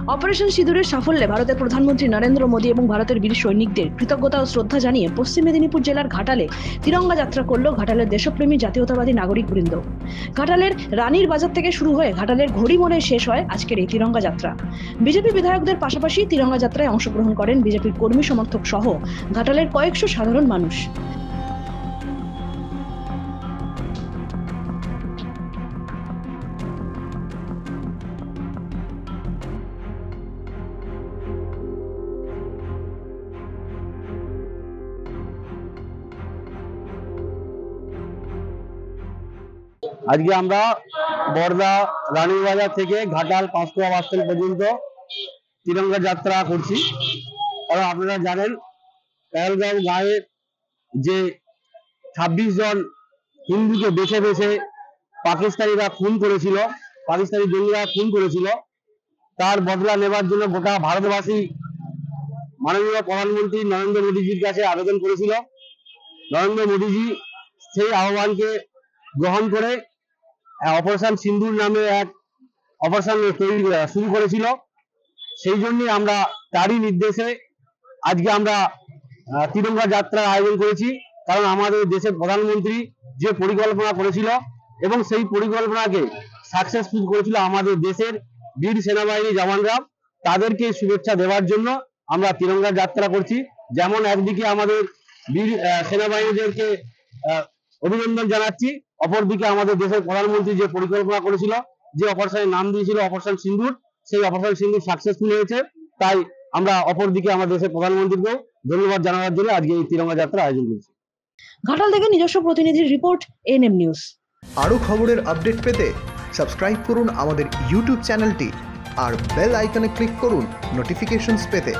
Operation সিঁদুরের সাফল্যে ভারতের প্রধানমন্ত্রী নরেন্দ্র মোদী এবং ভারতের বীর সৈনিকদের কৃতজ্ঞতা ও শ্রদ্ধা জানিয়ে পশ্চিম মেদিনীপুর জেলার ঘাটালে তিরঙ্গা যাত্রা করল ঘাটালের দেশপ্রেমী জাতীয়তাবাদী নাগরিকবৃন্দ। ঘাটালের রানীর বাজার থেকে শুরু হয়ে ঘাটালের ঘড়ি মোড়ে শেষ হয় আজকের এই তিরঙ্গা যাত্রা। বিজেপি বিধায়কদের পাশাপাশি তিরঙ্গা যাত্রায় অংশগ্রহণ করেন বিজেপির কর্মী সমর্থক সহ ঘাটালের কয়েকশো সাধারণ মানুষ। আজকে আমরা বর্দা রানীর বাজার থেকে ঘাটাল পাঁচকুয়া বাস স্ট্যান্ড পর্যন্ত তিরঙ্গা যাত্রা করছি। কারণ আপনারা জানেন পেহেলগাঁও গাঁয়ে যে 26 জন হিন্দুকে বেছে বেছে পাকিস্তানিরা খুন করেছিল, পাকিস্তানি জঙ্গিরা খুন করেছিল, তার বদলা নেবার জন্য গোটা ভারতবাসী মাননীয় প্রধানমন্ত্রী নরেন্দ্র মোদীজির কাছে আবেদন করেছিল। নরেন্দ্র মোদীজি সেই আহ্বানকে গ্রহণ করে অপারেশন সিন্দুর নামে এক অপারেশন শুরু করেছিল। সেই জন্যই আমরা তারই নির্দেশে আজকে আমরা তিরঙ্গা যাত্রার আয়োজন করেছি। কারণ আমাদের দেশের প্রধানমন্ত্রী যে পরিকল্পনা করেছিল এবং সেই পরিকল্পনাকে সাকসেসফুল করেছিল আমাদের দেশের বীর সেনাবাহিনী জওয়ানরা, তাদেরকে শুভেচ্ছা দেওয়ার জন্য আমরা তিরঙ্গা যাত্রা করছি। যেমন একদিকে আমাদের বীর সেনাবাহিনীদেরকে অভিনন্দন জানাচ্ছি, অপরদিকে আমাদের দেশের প্রধানমন্ত্রী যে পরিকল্পনা করেছিল, যে অপারেশনের নাম দিয়েছিল অপারেশন সিন্দুর, সেই অপারেশন সিন্দুর সাকসেসফুল হয়েছে। তাই আমরা অপরদিকে আমাদের দেশের প্রধানমন্ত্রীকেও ধন্যবাদ জানানোর জন্য আজকে এই তিরঙ্গা যাত্রা আয়োজন করেছি। ঘাটাল থেকে নিজস্ব প্রতিনিধির রিপোর্ট, এএনএম নিউজ। আরও খবরের আপডেট পেতে সাবস্ক্রাইব করুন আমাদের ইউটিউব চ্যানেলটি আর বেল আইকনে ক্লিক করুন নোটিফিকেশনস পেতে।